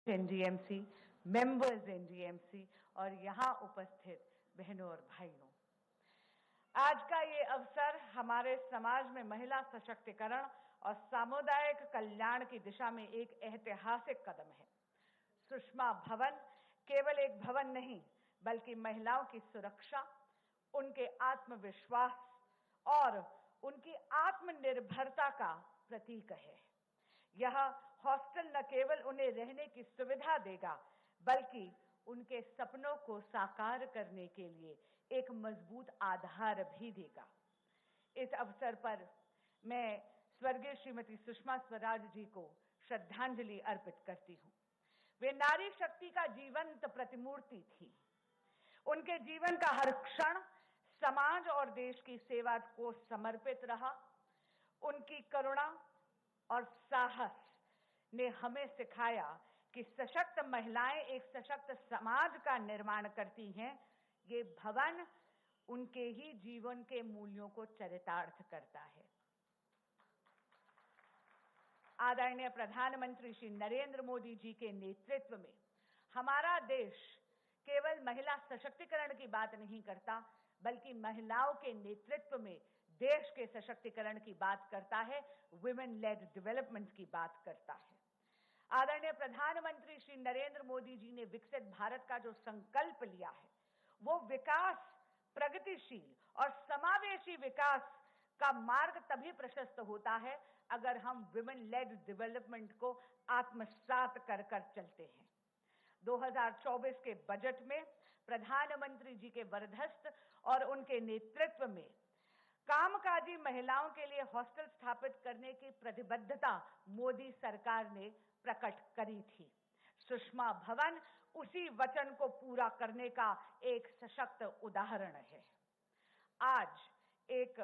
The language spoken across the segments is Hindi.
एनडीएमसी, मेंबर्स एनडीएमसी और यहाँ उपस्थित बहनों और भाइयों, आज का ये अवसर हमारे समाज में महिला सशक्तिकरण और सामुदायिक कल्याण की दिशा में एक ऐतिहासिक कदम है। सुषमा भवन केवल एक भवन नहीं, बल्कि महिलाओं की सुरक्षा, उनके आत्मविश्वास और उनकी आत्मनिर्भरता का प्रतीक है। यह हॉस्टल न केवल उन्हें रहने की सुविधा देगा, बल्कि उनके सपनों को साकार करने के लिए एक मजबूत आधार भी देगा। इस अवसर पर मैं स्वर्गीय श्रीमती सुषमा स्वराज जी को श्रद्धांजलि अर्पित करती हूँ। वे नारी शक्ति का जीवंत प्रतिमूर्ति थी। उनके जीवन का हर क्षण समाज और देश की सेवा को समर्पित रहा। उनकी करुणा और साहस ने हमें सिखाया कि सशक्त महिलाएं एक सशक्त समाज का निर्माण करती हैं। ये भवन उनके ही जीवन के मूल्यों को चरितार्थ करता है। आदरणीय प्रधानमंत्री श्री नरेंद्र मोदी जी के नेतृत्व में हमारा देश केवल महिला सशक्तिकरण की बात नहीं करता, बल्कि महिलाओं के नेतृत्व में देश के सशक्तिकरण की बात करता है, वुमेन लेड डेवलपमेंट की बात करता है। आदरणीय प्रधानमंत्री श्री नरेंद्र मोदी जी ने विकसित भारत का जो संकल्प लिया है, वो विकास, प्रगतिशील और समावेशी विकास का मार्ग तभी प्रशस्त होता है अगर हम वुमेन लेड डेवलपमेंट को आत्मसात कर चलते हैं। 2024 के बजट में प्रधानमंत्री जी के वरदहस्त और उनके नेतृत्व में कामकाजी महिलाओं के लिए हॉस्टल स्थापित करने की प्रतिबद्धता मोदी सरकार ने प्रकट करी थी। सुषमा भवन उसी वचन को पूरा करने का एक सशक्त उदाहरण है। आज एक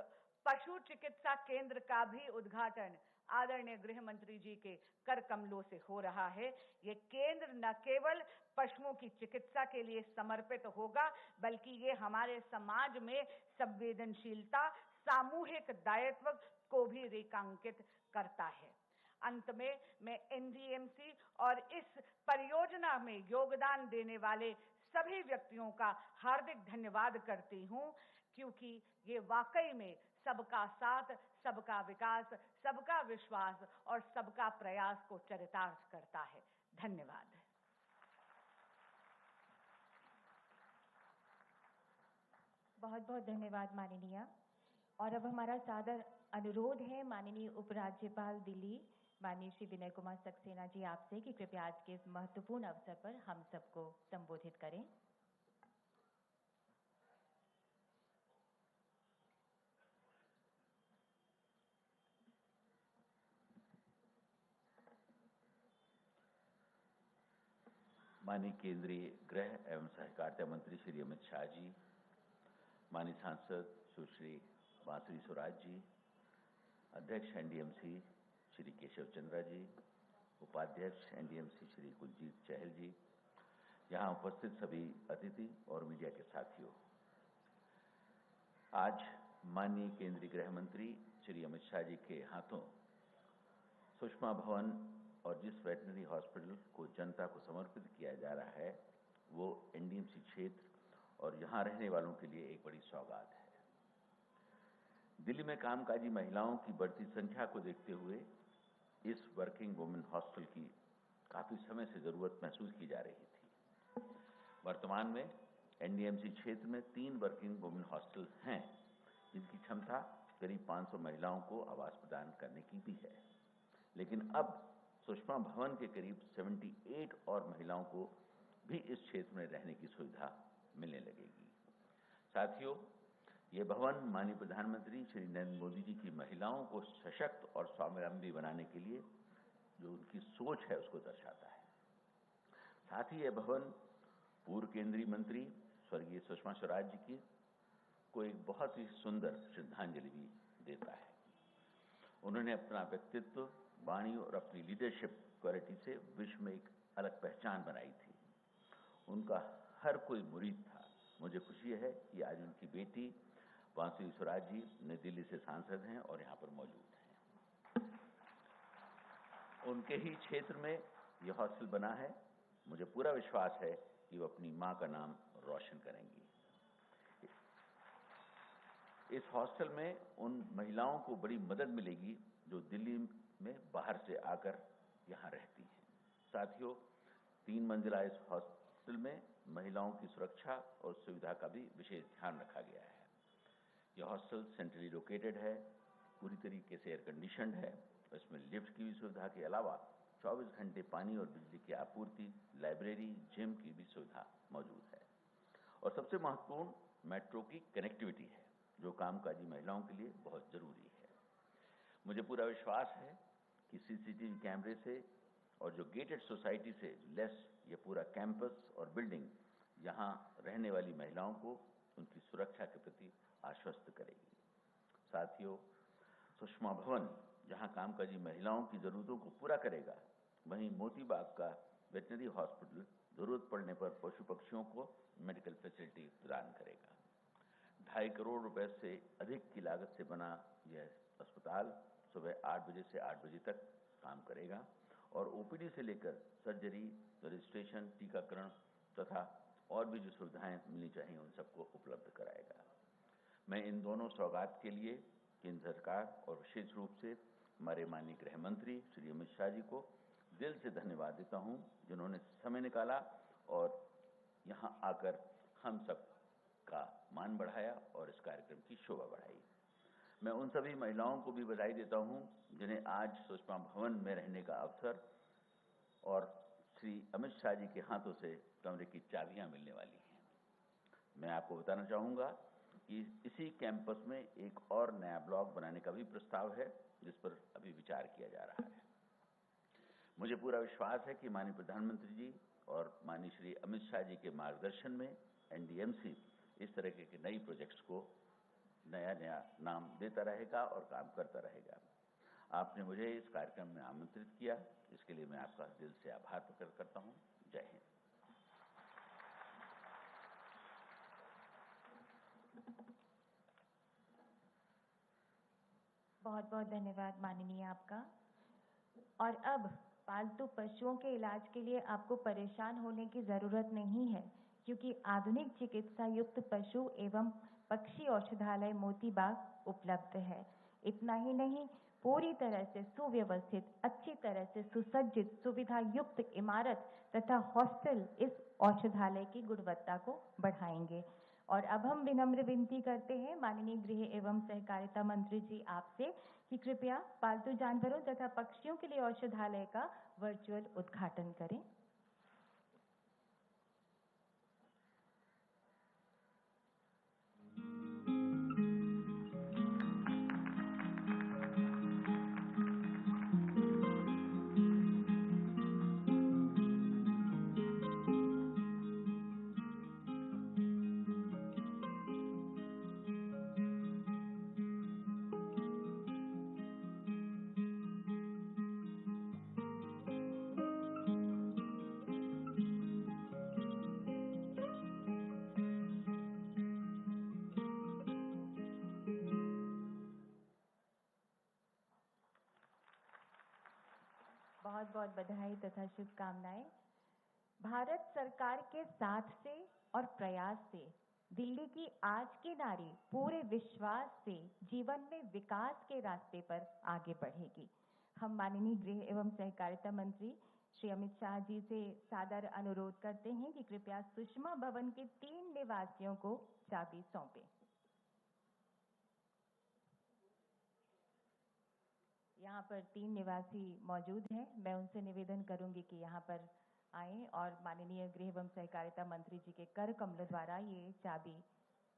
पशु चिकित्सा केंद्र का भी उद्घाटन आदरणीय गृह मंत्री जी के कर कमलों से हो रहा है। ये केंद्र न केवल पशुओं की चिकित्सा के लिए समर्पित होगा, बल्कि ये हमारे समाज में संवेदनशीलता, सामूहिक दायित्व को भी रेखांकित करता है। अंत में मैं एनडीएमसी और इस परियोजना में योगदान देने वाले सभी व्यक्तियों का हार्दिक धन्यवाद करती हूं, क्योंकि ये वाकई में सबका साथ, सबका विकास, सबका विश्वास और सबका प्रयास को चरितार्थ करता है। धन्यवाद। बहुत बहुत धन्यवाद माननीय। और अब हमारा सादर अनुरोध है माननीय उपराज्यपाल दिल्ली माननीय श्री विनय कुमार सक्सेना जी आपसे कि कृपया आज के इस महत्वपूर्ण अवसर पर हम सबको संबोधित करें। माननीय केंद्रीय गृह एवं सहकारिता मंत्री श्री अमित शाह जी, माननीय सांसद सुश्री बांसुरी स्वराज जी, अध्यक्ष एनडीएमसी श्री केशव चंद्रा जी, उपाध्यक्ष एनडीएमसी श्री कुलजीत चहल जी, यहाँ उपस्थित सभी अतिथि और मीडिया के साथियों, आज माननीय केंद्रीय गृह मंत्री श्री अमित शाह जी के हाथों सुषमा भवन और जिस वेटनरी हॉस्पिटल को जनता को समर्पित किया जा रहा है, वो एनडीएमसी क्षेत्र और यहाँ रहने वालों के लिए एक बड़ी सौगात है। दिल्ली में कामकाजी महिलाओं की बढ़ती संख्या को देखते हुए इस वर्किंग वुमेन हॉस्टल की काफी समय से जरूरत महसूस की जा रही थी। वर्तमान में एनडीएमसी क्षेत्र में 3 वर्किंग वुमेन हॉस्टल हैं, जिनकी क्षमता करीब 500 महिलाओं को आवास प्रदान करने की भी है। लेकिन अब सुषमा भवन के करीब 78 और महिलाओं को भी इस क्षेत्र में रहने की सुविधा मिलने लगेगी। साथियों, ये भवन माननीय प्रधानमंत्री श्री नरेंद्र मोदी जी की महिलाओं को सशक्त और स्वावलंबी बनाने के लिए जो उनकी सोच है उसको दर्शाता है। साथ ही यह भवन पूर्व केंद्रीय मंत्री स्वर्गीय सुषमा स्वराज जी की को एक बहुत ही सुंदर श्रद्धांजलि भी देता है। उन्होंने अपना व्यक्तित्व, वाणी और अपनी लीडरशिप क्वालिटी से विश्व में एक अलग पहचान बनाई थी। उनका हर कोई मुरीद था। मुझे खुशी है कि आज उनकी बेटी बांसुरी स्वराज जी नई दिल्ली से सांसद हैं और यहाँ पर मौजूद हैं। उनके ही क्षेत्र में यह हॉस्टल बना है मुझे पूरा विश्वास है कि वो अपनी मां का नाम रोशन करेंगी। इस हॉस्टल में उन महिलाओं को बड़ी मदद मिलेगी जो दिल्ली में बाहर से आकर यहाँ रहती हैं। साथियों, 3 मंजिला इस हॉस्टल में महिलाओं की सुरक्षा और सुविधा का भी विशेष ध्यान रखा गया है। यह हॉस्टल सेंट्रली लोकेटेड है, पूरी तरीके से एयर कंडीशनड है। इसमें लिफ्ट की भी सुविधा के अलावा 24 घंटे पानी और बिजली की आपूर्ति, लाइब्रेरी, जिम की भी सुविधा मौजूद है। और सबसे महत्वपूर्ण मेट्रो की कनेक्टिविटी है, जो कामकाजी महिलाओं के लिए बहुत जरूरी है। मुझे पूरा विश्वास है कि सीसीटीवी कैमरे से और जो गेटेड सोसाइटी से लेस ये पूरा कैंपस और बिल्डिंग यहाँ रहने वाली महिलाओं को उनकी सुरक्षा के प्रति आश्वस्त करेगी। साथियों, सुषमा भवन जहाँ कामकाजी महिलाओं की जरूरतों को पूरा करेगा, वहीं मोती बाग का वेटनरी हॉस्पिटल जरूरत पड़ने पर पशु पक्षियों को मेडिकल फैसिलिटी प्रदान करेगा। 2.5 करोड़ रुपए से अधिक की लागत से बना यह अस्पताल सुबह 8 बजे से 8 बजे तक काम करेगा और ओपीडी से लेकर सर्जरी, रजिस्ट्रेशन, टीकाकरण तथा और भी जो सुविधाएं मिलनी चाहिए उन सबको उपलब्ध कराएगा। मैं इन दोनों सौगात के लिए केंद्र सरकार और विशेष रूप से हमारे माननीय गृह मंत्री श्री अमित शाह जी को दिल से धन्यवाद देता हूं, जिन्होंने समय निकाला और यहां आकर हम सब का मान बढ़ाया और इस कार्यक्रम की शोभा बढ़ाई। मैं उन सभी महिलाओं को भी बधाई देता हूं जिन्हें आज सुषमा भवन में रहने का अवसर और श्री अमित शाह जी के हाथों से कमरे की चाबियां मिलने वाली हैं। मैं आपको बताना चाहूंगा कि इसी कैंपस में एक और नया ब्लॉक बनाने का भी प्रस्ताव है, जिस पर अभी विचार किया जा रहा है। मुझे पूरा विश्वास है कि माननीय प्रधानमंत्री जी और माननीय श्री अमित शाह जी के मार्गदर्शन में एनडीएमसी इस तरह के नई प्रोजेक्ट्स को नया नया नाम देता रहेगा और काम करता रहेगा। आपने मुझे इस कार्यक्रम में आमंत्रित किया, इसके लिए मैं आपका दिल से आभार प्रकट करता हूं। जय हिंद। बहुत बहुत धन्यवाद माननीय आपका। और अब पालतू पशुओं के इलाज के लिए आपको परेशान होने की जरूरत नहीं है, क्योंकि आधुनिक चिकित्सा युक्त पशु एवं पक्षी औषधालय मोती बाग उपलब्ध है। इतना ही नहीं, पूरी तरह से सुव्यवस्थित, अच्छी तरह से सुसज्जित, सुविधा युक्त इमारत तथा हॉस्टल इस औषधालय की गुणवत्ता को बढ़ाएंगे। और अब हम विनम्र विनती करते हैं माननीय गृह एवं सहकारिता मंत्री जी आपसे कि कृपया पालतू जानवरों तथा पक्षियों के लिए औषधालय का वर्चुअल उद्घाटन करें। बहुत बहुत बधाई तथा शुभकामनाएं। भारत सरकार के साथ से और प्रयास से दिल्ली की आज की नारी पूरे विश्वास से जीवन में विकास के रास्ते पर आगे बढ़ेगी। हम माननीय गृह एवं सहकारिता मंत्री श्री अमित शाह जी से सादर अनुरोध करते हैं कि कृपया सुषमा भवन के 3 निवासियों को चाबी सौंपें। यहाँ पर 3 निवासी मौजूद हैं। मैं उनसे निवेदन करूंगी कि यहाँ पर आएं और माननीय गृह एवं सहकारिता मंत्री जी के कर कमल द्वारा ये चाबी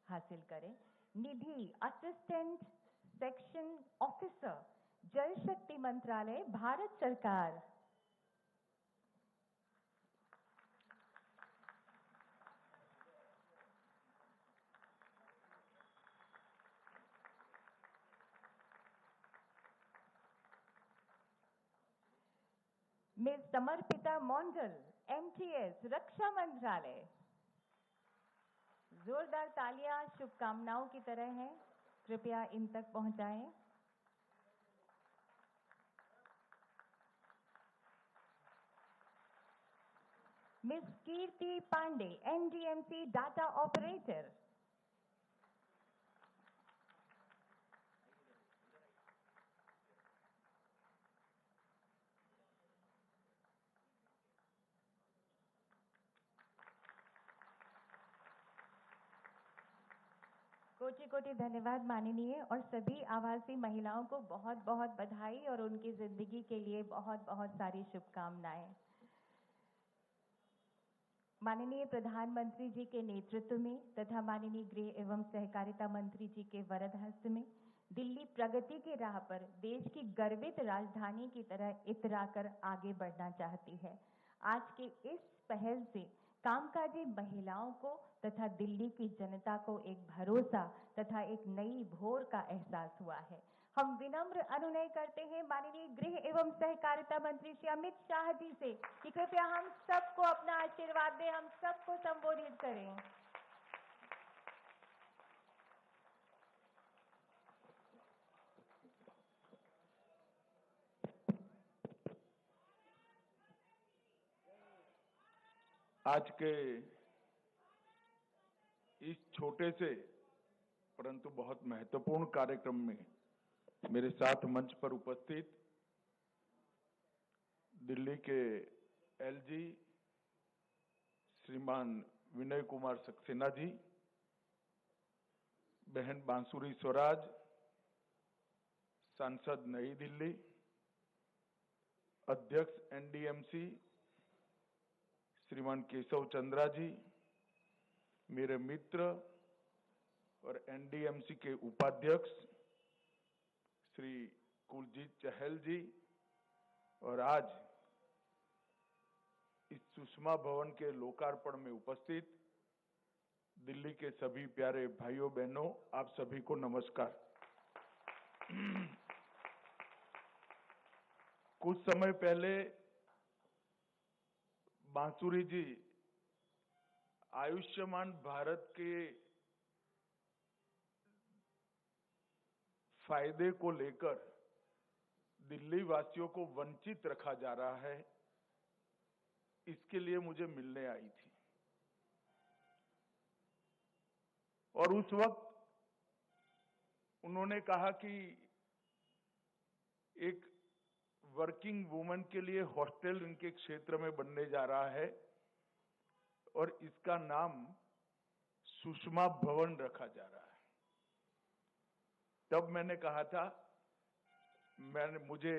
हासिल करें। निधि, असिस्टेंट सेक्शन ऑफिसर, जल शक्ति मंत्रालय, भारत सरकार। मिस समर्पिता मॉन्डल, एमटीएस, रक्षा मंत्रालय। जोरदार तालियां शुभकामनाओं की तरह हैं, कृपया इन तक पहुंचाएं। Miss Kirti Pandey, NDMC Data Operator. कोटि कोटि धन्यवाद माननीय, और सभी आवासीय महिलाओं को बहुत बहुत बधाई और उनकी जिंदगी के लिए बहुत बहुत सारी शुभकामनाएं। माननीय प्रधानमंत्री जी के नेतृत्व में तथा माननीय गृह एवं सहकारिता मंत्री जी के वरद हस्त में दिल्ली प्रगति के राह पर देश की गर्वित राजधानी की तरह इतराकर आगे बढ़ना चाहती है। आज के इस पहल से कामकाजी महिलाओं को तथा दिल्ली की जनता को एक भरोसा तथा एक नई भोर का एहसास हुआ है। हम विनम्र अनुनय करते हैं माननीय गृह एवं सहकारिता मंत्री श्री अमित शाह जी से कि कृपया हम सबको अपना आशीर्वाद दें, हम सबको संबोधित करें। आज के इस छोटे से परंतु बहुत महत्वपूर्ण कार्यक्रम में मेरे साथ मंच पर उपस्थित दिल्ली के एलजी श्रीमान विनय कुमार सक्सेना जी, बहन बांसुरी स्वराज, सांसद नई दिल्ली, अध्यक्ष एनडीएमसी श्रीमान केशव चंद्रा जी, मेरे मित्र और एनडीएमसी के उपाध्यक्ष श्री कुलजीत चहल जी, और आज इस सुषमा भवन के लोकार्पण में उपस्थित दिल्ली के सभी प्यारे भाइयों बहनों, आप सभी को नमस्कार। कुछ समय पहले बांसुरी जी आयुष्मान भारत के फायदे को लेकर दिल्ली वासियों को वंचित रखा जा रहा है, इसके लिए मुझे मिलने आई थी। और उस वक्त उन्होंने कहा कि एक वर्किंग वुमन के लिए हॉस्टल इनके क्षेत्र में बनने जा रहा है और इसका नाम सुषमा भवन रखा जा रहा है। तब मैंने कहा था, मुझे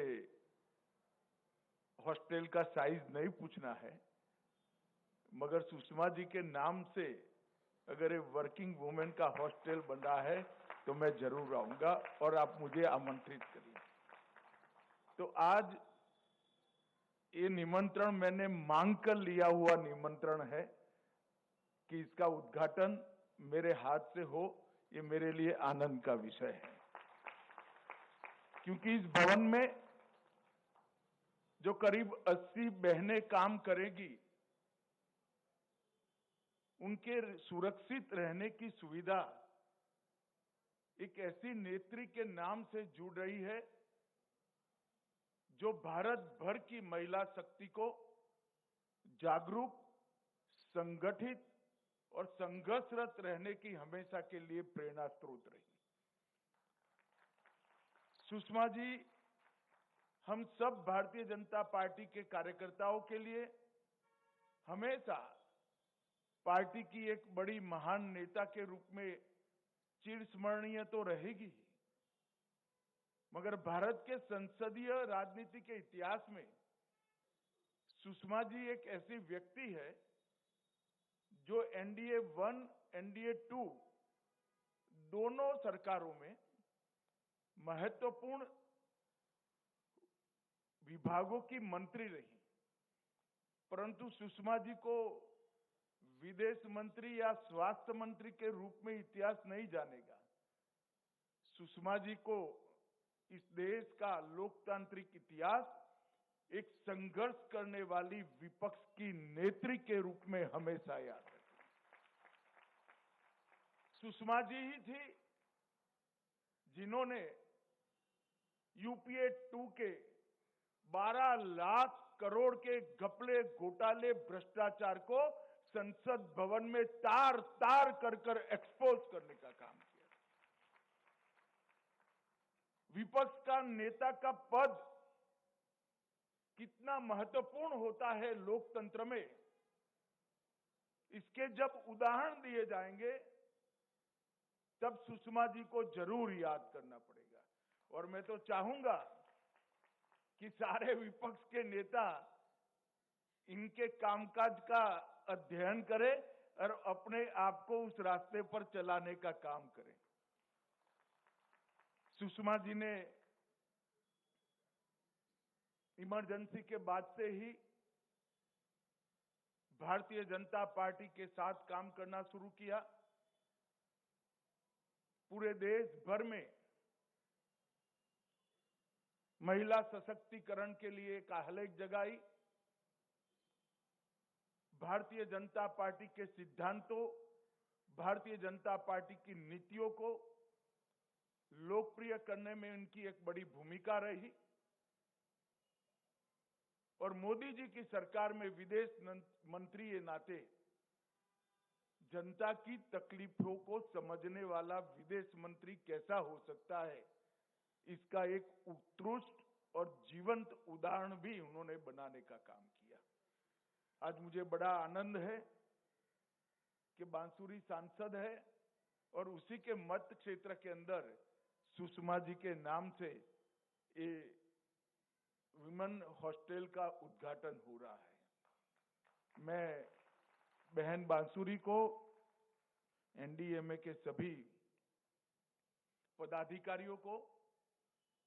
हॉस्टल का साइज नहीं पूछना है, मगर सुषमा जी के नाम से अगर ये वर्किंग वुमेन का हॉस्टल बन रहा है तो मैं जरूर आऊंगा और आप मुझे आमंत्रित करिए। तो आज ये निमंत्रण मैंने मांग कर लिया हुआ निमंत्रण है कि इसका उद्घाटन मेरे हाथ से हो, ये मेरे लिए आनंद का विषय है। क्योंकि इस भवन में जो करीब 80 बहनें काम करेगी, उनके सुरक्षित रहने की सुविधा एक ऐसी नेत्री के नाम से जुड़ रही है जो भारत भर की महिला शक्ति को जागरूक, संगठित और संघर्षरत रहने की हमेशा के लिए प्रेरणा स्रोत रही। सुषमा जी हम सब भारतीय जनता पार्टी के कार्यकर्ताओं के लिए हमेशा पार्टी की एक बड़ी महान नेता के रूप में चिरस्मरणीय तो रहेगी, मगर भारत के संसदीय राजनीति के इतिहास में सुषमा जी एक ऐसी व्यक्ति है जो एनडीए 1, एनडीए 2 दोनों सरकारों में महत्वपूर्ण विभागों की मंत्री रही, परंतु सुषमा जी को विदेश मंत्री या स्वास्थ्य मंत्री के रूप में इतिहास नहीं जानेगा। सुषमा जी को इस देश का लोकतांत्रिक इतिहास एक संघर्ष करने वाली विपक्ष की नेत्री के रूप में हमेशा याद रखेगा। सुषमा जी ही थी जिन्होंने यूपीए 2 के 12 लाख करोड़ के घपले, घोटाले, भ्रष्टाचार को संसद भवन में तार तार कर एक्सपोज करने का काम किया। विपक्ष का नेता का पद कितना महत्वपूर्ण होता है लोकतंत्र में, इसके जब उदाहरण दिए जाएंगे तब सुषमा जी को जरूर याद करना पड़ेगा। और मैं तो चाहूंगा कि सारे विपक्ष के नेता इनके कामकाज का अध्ययन करें और अपने आप को उस रास्ते पर चलाने का काम करें। सुषमा जी ने इमरजेंसी के बाद से ही भारतीय जनता पार्टी के साथ काम करना शुरू किया। पूरे देश भर में महिला सशक्तिकरण के लिए एक आह्लाद जगाई। भारतीय जनता पार्टी के सिद्धांतों, भारतीय जनता पार्टी की नीतियों को लोकप्रिय करने में उनकी एक बड़ी भूमिका रही। और मोदी जी की सरकार में विदेश मंत्री के नाते जनता की तकलीफों को समझने वाला विदेश मंत्री कैसा हो सकता है, इसका एक उत्कृष्ट और जीवंत उदाहरण भी उन्होंने बनाने का काम किया। आज मुझे बड़ा आनंद है कि बांसुरी सांसद है और उसी के मत क्षेत्र के अंदर सुषमा जी के नाम से ये विमेन हॉस्टल का उद्घाटन हो रहा है। मैं बहन बांसुरी को, एनडीएमए के सभी पदाधिकारियों को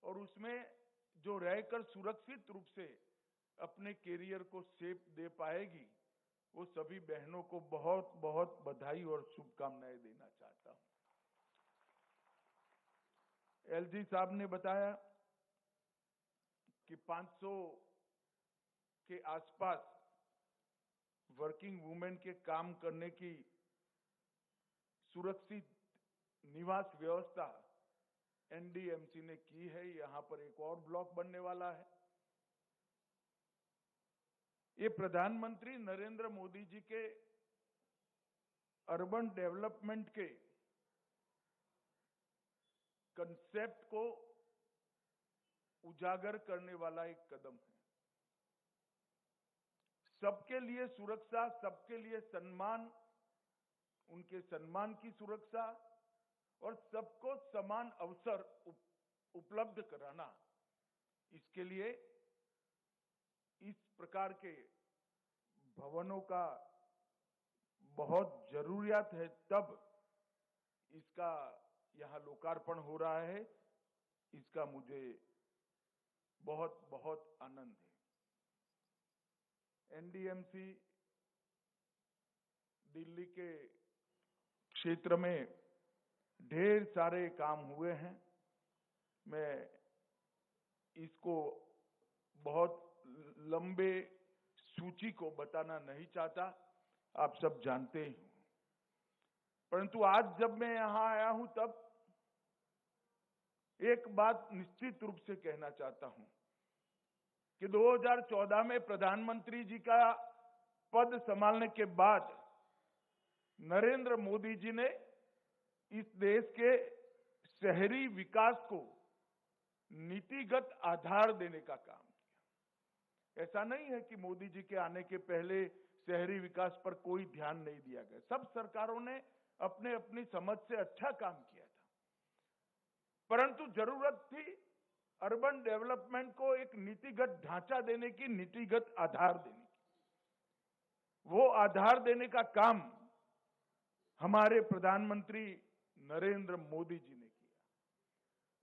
और उसमें जो रहकर सुरक्षित रूप से अपने कैरियर को शेप दे पाएगी, वो सभी बहनों को बहुत बहुत बधाई और शुभकामनाएं देना चाहता हूं। एलजी साहब ने बताया कि 500 के आसपास वर्किंग वुमेन के काम करने की सुरक्षित निवास व्यवस्था एनडीएमसी ने की है। यहां पर एक और ब्लॉक बनने वाला है। ये प्रधानमंत्री नरेंद्र मोदी जी के अर्बन डेवलपमेंट के कंसेप्ट को उजागर करने वाला एक कदम है। सबके लिए सुरक्षा, सबके लिए सम्मान, उनके सम्मान की सुरक्षा और सबको समान अवसर उपलब्ध कराना, इसके लिए इस प्रकार के भवनों का बहुत जरूरियत है। तब इसका यहां लोकार्पण हो रहा है, इसका मुझे बहुत बहुत आनंद है। एनडीएमसी दिल्ली के क्षेत्र में ढेर सारे काम हुए हैं। मैं इसको बहुत लंबे सूची को बताना नहीं चाहता, आप सब जानते ही हो। परंतु आज जब मैं यहां आया हूं तब एक बात निश्चित रूप से कहना चाहता हूं कि 2014 में प्रधानमंत्री जी का पद संभालने के बाद नरेंद्र मोदी जी ने इस देश के शहरी विकास को नीतिगत आधार देने का काम किया। ऐसा नहीं है कि मोदी जी के आने के पहले शहरी विकास पर कोई ध्यान नहीं दिया गया। सब सरकारों ने अपने अपनी समझ से अच्छा काम किया था, परंतु जरूरत थी अर्बन डेवलपमेंट को एक नीतिगत ढांचा देने की, नीतिगत आधार देने की। वो आधार देने का काम हमारे प्रधानमंत्री नरेंद्र मोदी जी ने किया।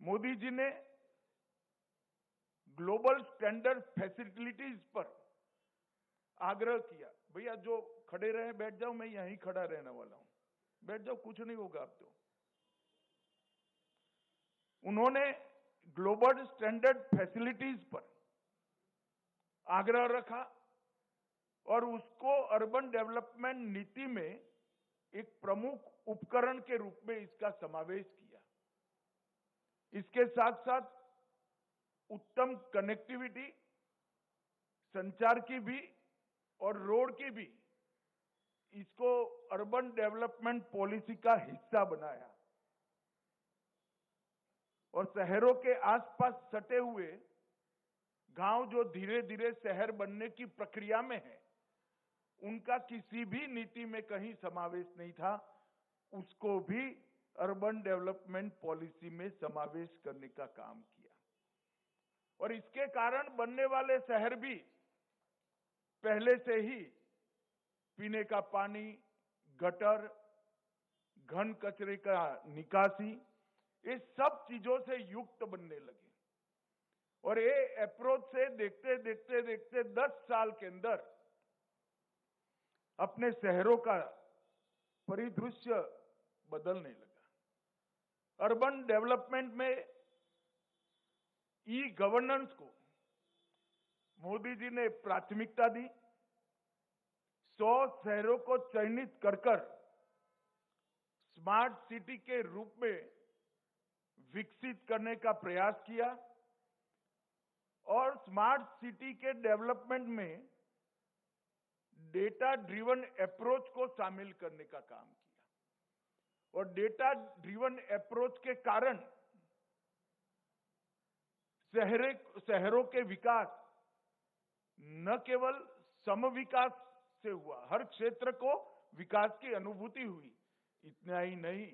मोदी जी ने ग्लोबल स्टैंडर्ड फैसिलिटीज पर आग्रह किया। भैया जो खड़े रहे बैठ जाओ, मैं यहीं खड़ा रहने वाला हूं, बैठ जाओ, कुछ नहीं होगा अब तो। उन्होंने ग्लोबल स्टैंडर्ड फैसिलिटीज पर आग्रह रखा और उसको अर्बन डेवलपमेंट नीति में एक प्रमुख उपकरण के रूप में इसका समावेश किया। इसके साथ साथ उत्तम कनेक्टिविटी, संचार की भी और रोड की भी इसको अर्बन डेवलपमेंट पॉलिसी का हिस्सा बनाया और शहरों के आसपास सटे हुए गांव जो धीरे धीरे शहर बनने की प्रक्रिया में है, उनका किसी भी नीति में कहीं समावेश नहीं था, उसको भी अर्बन डेवलपमेंट पॉलिसी में समावेश करने का काम किया। और इसके कारण बनने वाले शहर भी पहले से ही पीने का पानी, गटर, घन कचरे का निकासी, ये सब चीजों से युक्त बनने लगे। और ये अप्रोच से देखते देखते देखते 10 साल के अंदर अपने शहरों का परिदृश्य बदलने लगा। अर्बन डेवलपमेंट में ई गवर्नेंस को मोदी जी ने प्राथमिकता दी। 100 शहरों को चयनित कर स्मार्ट सिटी के रूप में विकसित करने का प्रयास किया और स्मार्ट सिटी के डेवलपमेंट में डेटा ड्रिवन अप्रोच को शामिल करने का काम किया। और डेटा ड्रिवन अप्रोच के कारण शहरों के विकास न केवल सम विकास से हुआ, हर क्षेत्र को विकास की अनुभूति हुई। इतना ही नहीं,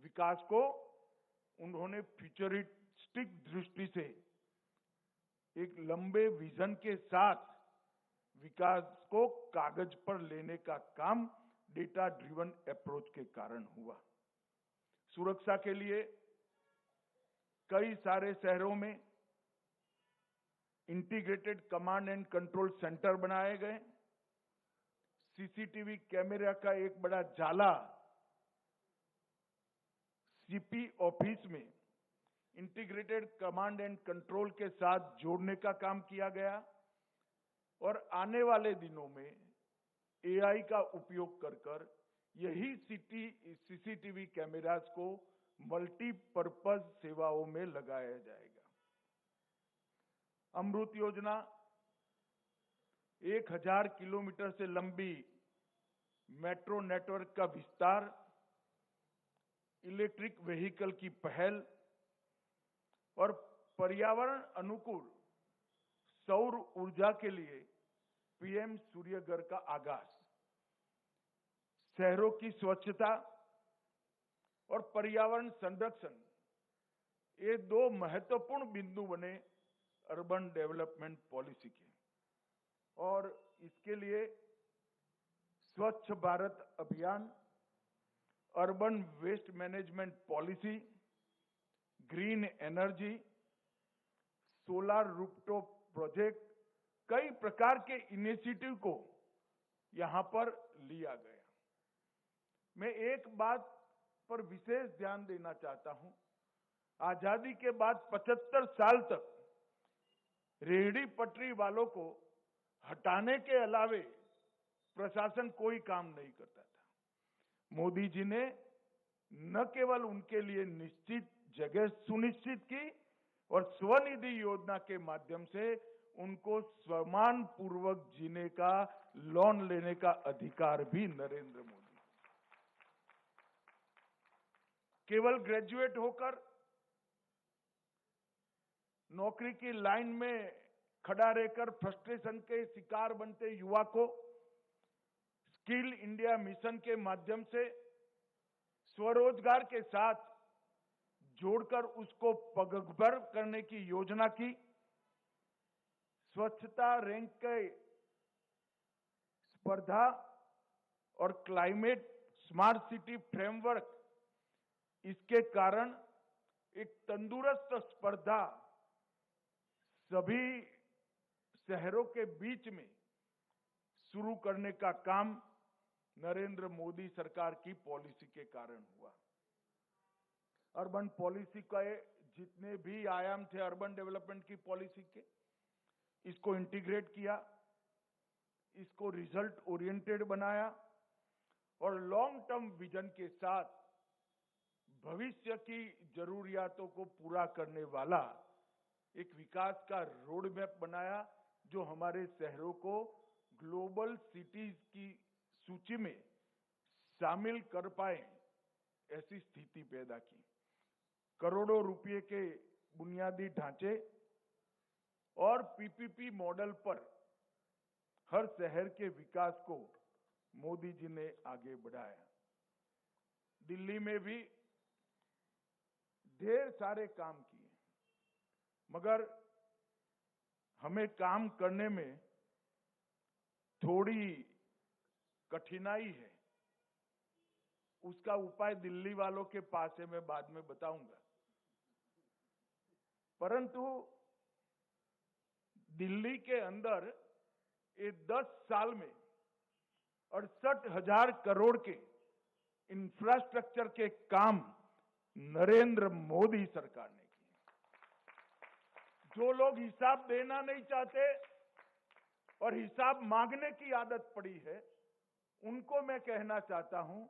विकास को उन्होंने फ्यूचरिस्टिक दृष्टि से एक लंबे विजन के साथ विकास को कागज पर लेने का काम डेटा ड्रिवन अप्रोच के कारण हुआ। सुरक्षा के लिए कई सारे शहरों में integrated command and control centre बनाए गए। सीसीटीवी कैमरा का एक बड़ा जाला सीपी ऑफिस में इंटीग्रेटेड कमांड एंड कंट्रोल के साथ जोड़ने का काम किया गया और आने वाले दिनों में एआई का उपयोग कर यही सीसीटीवी कैमरास को मल्टीपर्पज सेवाओं में लगाया जाएगा। अमृत योजना 1000 किलोमीटर से लंबी मेट्रो नेटवर्क का विस्तार, इलेक्ट्रिक व्हीकल की पहल और पर्यावरण अनुकूल सौर ऊर्जा के लिए पीएम सूर्यघर का आगाज, शहरों की स्वच्छता और पर्यावरण संरक्षण, ये 2 महत्वपूर्ण बिंदु बने अर्बन डेवलपमेंट पॉलिसी के। और इसके लिए Swachh Bharat Abhiyan, urban waste management policy, green energy, solar rooftop project, कई प्रकार के इनिशिएटिव को यहां पर लिया गया। मैं एक बात पर विशेष ध्यान देना चाहता हूं। आजादी के बाद 75 साल तक रेहड़ी पटरी वालों को हटाने के अलावे प्रशासन कोई काम नहीं करता था। मोदी जी ने न केवल उनके लिए निश्चित जगह सुनिश्चित की और स्वनिधि योजना के माध्यम से उनको सम्मान पूर्वक जीने का, लोन लेने का अधिकार भी नरेंद्र मोदी। केवल ग्रेजुएट होकर नौकरी की लाइन में खड़ा रहकर फ्रस्ट्रेशन के शिकार बनते युवा को स्किल इंडिया मिशन के माध्यम से स्वरोजगार के साथ जोड़कर उसको पगभर करने की योजना की। स्वच्छता रैंक के स्पर्धा और क्लाइमेट स्मार्ट सिटी फ्रेमवर्क, इसके कारण एक तंदुरुस्त स्पर्धा सभी शहरों के बीच में शुरू करने का काम नरेंद्र मोदी सरकार की पॉलिसी के कारण हुआ। अर्बन पॉलिसी का जितने भी आयाम थे अर्बन डेवलपमेंट की पॉलिसी के, इसको इंटीग्रेट किया, इसको रिजल्ट ओरिएंटेड बनाया और लॉन्ग टर्म विजन के साथ भविष्य की जरूरियातों को पूरा करने वाला एक विकास का रोड मैप बनाया, जो हमारे शहरों को ग्लोबल सिटीज की सूची में शामिल कर पाए, ऐसी स्थिति पैदा की। करोड़ों रुपए के बुनियादी ढांचे और पीपीपी मॉडल पर हर शहर के विकास को मोदी जी ने आगे बढ़ाया। दिल्ली में भी ढेर सारे काम किए, मगर हमें काम करने में थोड़ी कठिनाई है। उसका उपाय दिल्ली वालों के पास है, मैं बाद में बताऊंगा। परंतु दिल्ली के अंदर ये 10 साल में 68,000 करोड़ के इंफ्रास्ट्रक्चर के काम नरेंद्र मोदी सरकार ने किए। जो लोग हिसाब देना नहीं चाहते और हिसाब मांगने की आदत पड़ी है, उनको मैं कहना चाहता हूं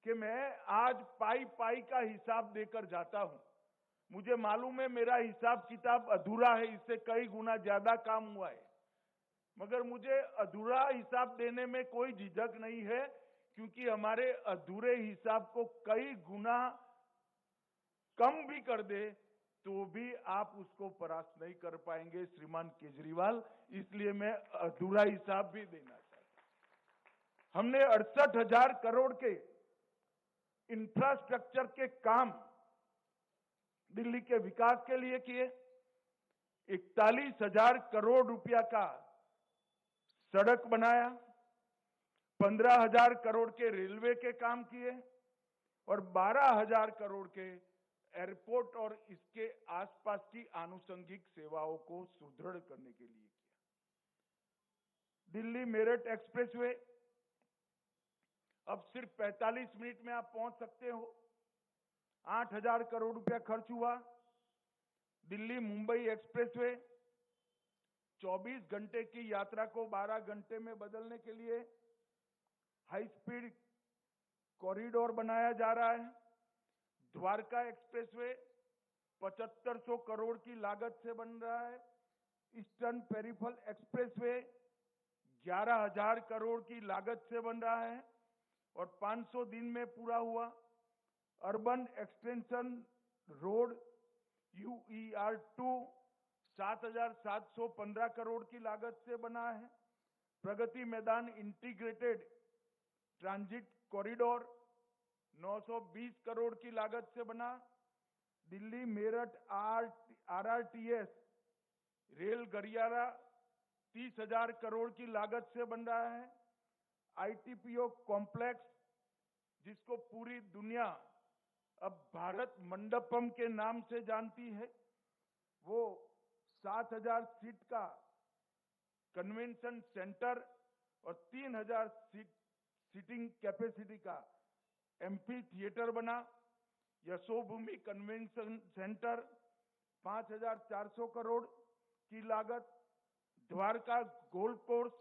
कि मैं आज पाई पाई का हिसाब देकर जाता हूं। मुझे मालूम है मेरा हिसाब किताब अधूरा है, इससे कई गुना ज्यादा काम हुआ है, मगर मुझे अधूरा हिसाब देने में कोई झिझक नहीं है, क्योंकि हमारे अधूरे हिसाब को कई गुना कम भी कर दे तो भी आप उसको परास्त नहीं कर पाएंगे श्रीमान केजरीवाल। इसलिए मैं अधूरा हिसाब भी देना चाहता हूं। हमने 68,000 करोड़ के इंफ्रास्ट्रक्चर के काम दिल्ली के विकास के लिए किए। 41,000 करोड़ रुपया का सड़क बनाया, 15,000 करोड़ के रेलवे के काम किए और 12,000 करोड़ के एयरपोर्ट और इसके आसपास की आनुषंगिक सेवाओं को सुदृढ़ करने के लिए किया। दिल्ली मेरठ एक्सप्रेसवे अब सिर्फ 45 मिनट में आप पहुंच सकते हो। 8,000 करोड़ रुपया खर्च हुआ। दिल्ली मुंबई एक्सप्रेसवे 24 घंटे की यात्रा को 12 घंटे में बदलने के लिए हाई स्पीड कॉरिडोर बनाया जा रहा है। द्वारका एक्सप्रेसवे 7500 करोड़ की लागत से बन रहा है। ईस्टर्न पेरिफेरल एक्सप्रेसवे 11,000 करोड़ की लागत से बन रहा है और 500 दिन में पूरा हुआ। Urban extension road UER2 7,715 crore की लागत से बना है। Pragati Maidan integrated transit corridor 920 crore की लागत से बना। दिल्ली मेरठ RRTS रेल गलियारा 30,000 करोड़ की लागत से बन रहा है। ITPO कॉम्प्लेक्स, जिसको पूरी दुनिया अब भारत मंडपम के नाम से जानती है, वो 7,000 सीट का कन्वेंशन सेंटर और 3,000 सीटिंग कैपेसिटी का एम्फी थिएटर बना। यशोभूमि कन्वेंशन सेंटर 5,400 करोड़ की लागत। द्वारका गोल्फ कोर्स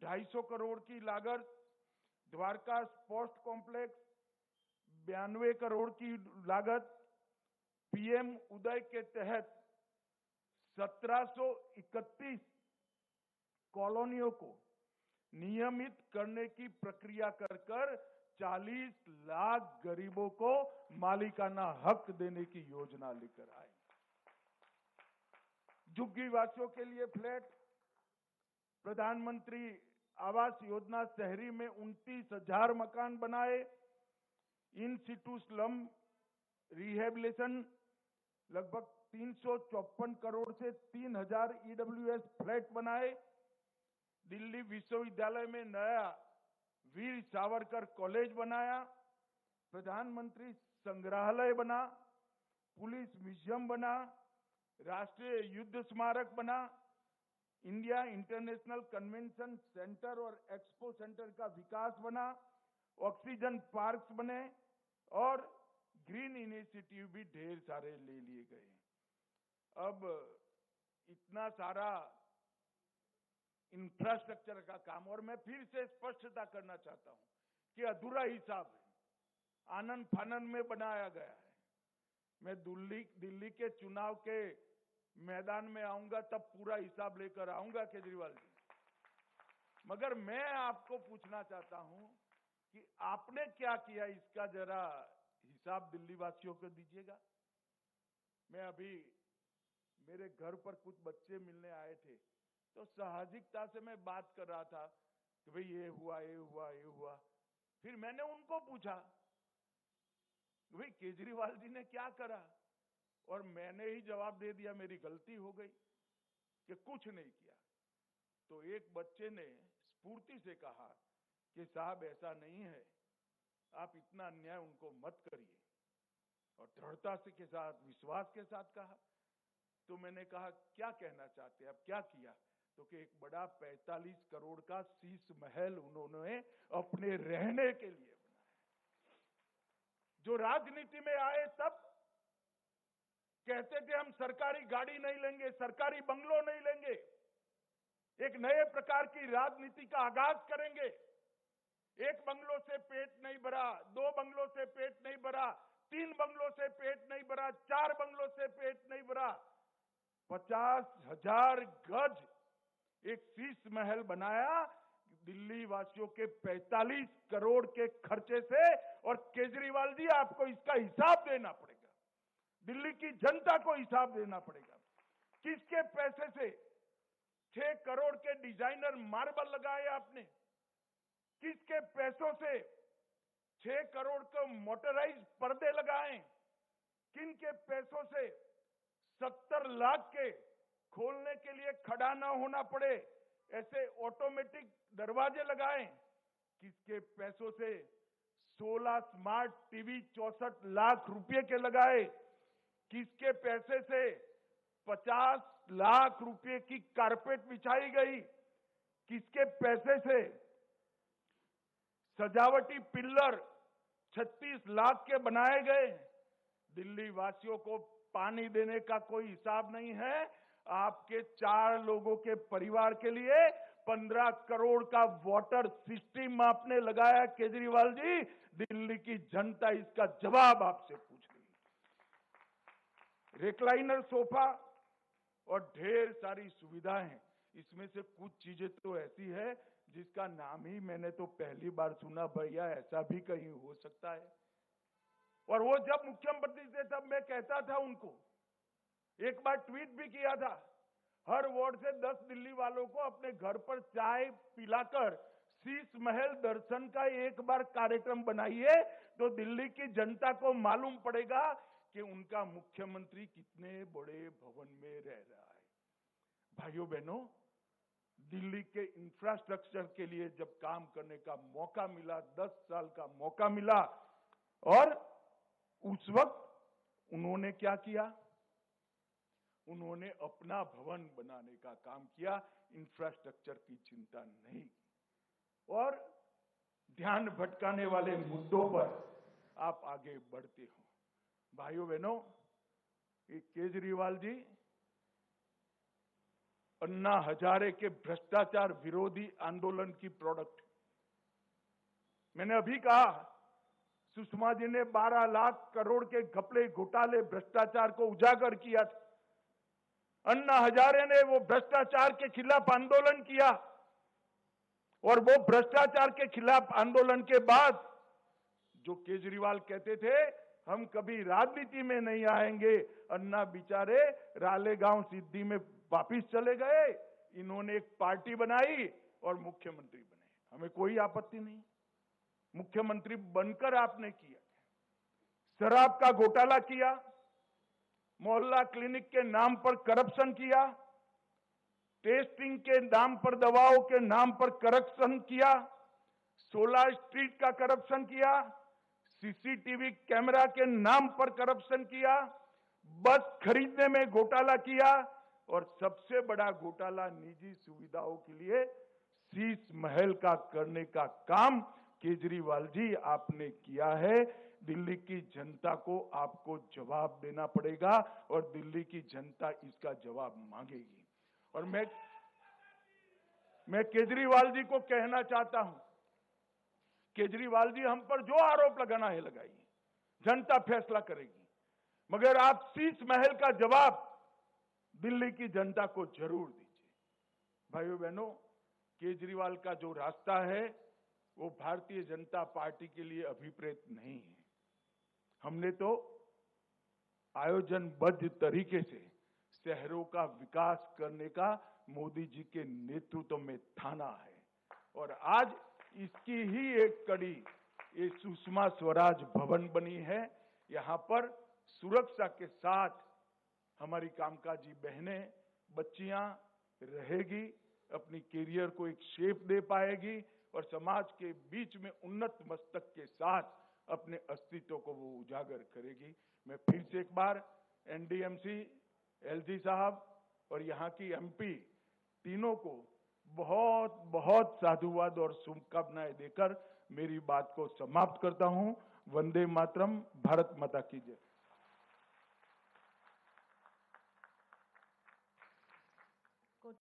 250 करोड़ की लागत। द्वारका स्पोर्ट्स कॉम्प्लेक्स 92 करोड़ की लागत। PM उदय के तहत 1731 कॉलोनियों को नियमित करने की प्रक्रिया कर 40 लाख गरीबों को मालिकाना हक देने की योजना लेकर आए। झुग्गी वासियों के लिए फ्लैट, प्रधानमंत्री आवास योजना शहरी में 29,000 मकान बनाए। इन सिटू स्लम रिहेबिलिटेशन लगभग 354 करोड़ से 3,000 EWS फ्लैट बनाए। दिल्ली विश्वविद्यालय में नया वीर सावरकर कॉलेज बनाया। प्रधानमंत्री संग्रहालय बना। पुलिस म्यूजियम बना। राष्ट्रीय युद्ध स्मारक बना। इंडिया इंटरनेशनल कन्वेंशन सेंटर और एक्सपो सेंटर का विकास बना। ऑक्सीजन पार्क्स बने और ग्रीन इनिशिएटिव भी ढेर सारे ले लिए गए। अब इतना सारा इंफ्रास्ट्रक्चर का काम, और मैं फिर से स्पष्टता करना चाहता हूं कि अधूरा हिसाब है, आनन फानन में बनाया गया है। मैं दिल्ली के चुनाव के मैदान में आऊंगा तब पूरा हिसाब लेकर आऊंगा केजरीवाल जी। मगर मैं आपको पूछना चाहता हूं कि आपने क्या किया, इसका जरा हिसाब दिल्ली वासियों को दीजिएगा। मैं अभी मेरे घर पर कुछ बच्चे मिलने आए थे, तो साहसिकता से मैं बात कर रहा था कि भाई ये हुआ, ये हुआ, ये हुआ। फिर मैंने उनको पूछा भाई केजरीवाल जी ने क्या करा, और मैंने ही जवाब दे दिया मेरी गलती हो गई कि कुछ नहीं किया। तो एक बच्चे ने स्फूर्ति से कहा कि साहब ऐसा नहीं है, आप इतना अन्याय उनको मत करिए, और दृढ़ता से के साथ, विश्वास के साथ कहा। तो मैंने कहा क्या कहना चाहते हैं, अब क्या किया? तो कि एक बड़ा 45 करोड़ का शीश महल उन्होंने अपने रहने के लिए बनाया। जो राजनीति में आए तब कहते थे हम सरकारी गाड़ी नहीं लेंगे, सरकारी बंगलो नहीं लेंगे, एक नए प्रकार की राजनीति का आगाज करेंगे। एक बंगलो से पेट नहीं भरा, 2 बंगलों से पेट नहीं भरा, 3 बंगलों से पेट नहीं भरा, 4 बंगलों से पेट नहीं भरा, 50,000 गज एक शीश महल बनाया दिल्ली वासियों के 45 करोड़ के खर्चे से। और केजरीवाल जी आपको इसका हिसाब देना पड़ेगा, दिल्ली की जनता को हिसाब देना पड़ेगा। किसके पैसे से 6 करोड़ के डिजाइनर मार्बल लगाए आपने? किसके पैसों से 6 करोड़ के मोटराइज पर्दे लगाए? किन के पैसों से 70 लाख के खोलने के लिए खड़ा ना होना पड़े ऐसे ऑटोमेटिक दरवाजे लगाए? किसके पैसों से 16 स्मार्ट टीवी 64 लाख रुपए के लगाए? किसके पैसे से 50 लाख रुपए की कारपेट बिछाई गई? किसके पैसे से सजावटी पिल्लर 36 लाख के बनाए गए? दिल्ली वासियों को पानी देने का कोई हिसाब नहीं है। आपके 4 लोगों के परिवार के लिए 15 करोड़ का वाटर सिस्टम आपने लगाया केजरीवाल जी। दिल्ली की जनता इसका जवाब आपसे पूछ रही है। रिक्लाइनर सोफा और ढेर सारी सुविधाएं, इसमें से कुछ चीजें तो ऐसी है जिसका नाम ही मैंने तो पहली बार सुना। भैया ऐसा भी कहीं हो सकता है? और वो जब मुख्यमंत्री थे तब मैं कहता था उनको, एक बार ट्वीट भी किया था, हर वार्ड से 10 दिल्ली वालों को अपने घर पर चाय पिलाकर शीश महल दर्शन का एक बार कार्यक्रम बनाइए, तो दिल्ली की जनता को मालूम पड़ेगा कि उनका मुख्यमंत्री कितने बड़े भवन में रह रहा है। भाइयों बहनों, दिल्ली के इंफ्रास्ट्रक्चर के लिए जब काम करने का मौका मिला, 10 साल का मौका मिला, और उस वक्त उन्होंने क्या किया? उन्होंने अपना भवन बनाने का काम किया, इंफ्रास्ट्रक्चर की चिंता नहीं की। और ध्यान भटकाने वाले मुद्दों पर आप आगे बढ़ते हो। भाइयों बहनों, ये केजरीवाल जी अन्ना हजारे के भ्रष्टाचार विरोधी आंदोलन की प्रोडक्ट। मैंने अभी कहा, सुषमा जी ने 12 लाख करोड़ के घपले घोटाले भ्रष्टाचार को उजागर किया था। अन्ना हजारे ने वो भ्रष्टाचार के खिलाफ आंदोलन किया, और वो भ्रष्टाचार के खिलाफ आंदोलन के बाद जो केजरीवाल कहते थे हम कभी राजनीति में नहीं आएंगे, अन्ना बेचारे रालेगांव सिद्धि में वापिस चले गए। इन्होंने एक पार्टी बनाई और मुख्यमंत्री बने। हमें कोई आपत्ति नहीं, मुख्यमंत्री बनकर आपने किया। शराब का घोटाला किया, मोहल्ला क्लिनिक के नाम पर करप्शन किया, टेस्टिंग के नाम पर, दवाओं के नाम पर करप्शन किया, 16 स्ट्रीट का करप्शन किया, सीसीटीवी कैमरा के नाम पर करप्शन किया, बस खरीदने में घोटाला किया, और सबसे बड़ा घोटाला निजी सुविधाओं के लिए शीश महल का करने का काम केजरीवाल जी आपने किया है। दिल्ली की जनता को आपको जवाब देना पड़ेगा, और दिल्ली की जनता इसका जवाब मांगेगी। और मैं केजरीवाल जी को कहना चाहता हूं, केजरीवाल जी हम पर जो आरोप लगाना है लगाइए, जनता फैसला करेगी। मगर आप शीश महल का जवाब दिल्ली की जनता को जरूर दीजिए। भाइयों बहनों, केजरीवाल का जो रास्ता है वो भारतीय जनता पार्टी के लिए अभिप्रेत नहीं है। हमने तो आयोजनबद्ध तरीके से शहरों का विकास करने का मोदी जी के नेतृत्व में ठाना है और आज इसकी ही एक कड़ी ये सुषमा स्वराज भवन बनी है। यहाँ पर सुरक्षा के साथ हमारी कामकाजी बहनें, बच्चियां रहेगी, अपनी कैरियर को एक शेप दे पाएगी और समाज के बीच में उन्नत मस्तक के साथ अपने अस्तित्व को वो उजागर करेगी। मैं फिर से एक बार एनडीएमसी, एलजी साहब और यहाँ की एमपी तीनों को बहुत बहुत साधुवाद और शुभकामनाएं देकर मेरी बात को समाप्त करता हूं। वंदे मातरम, भारत माता की जय।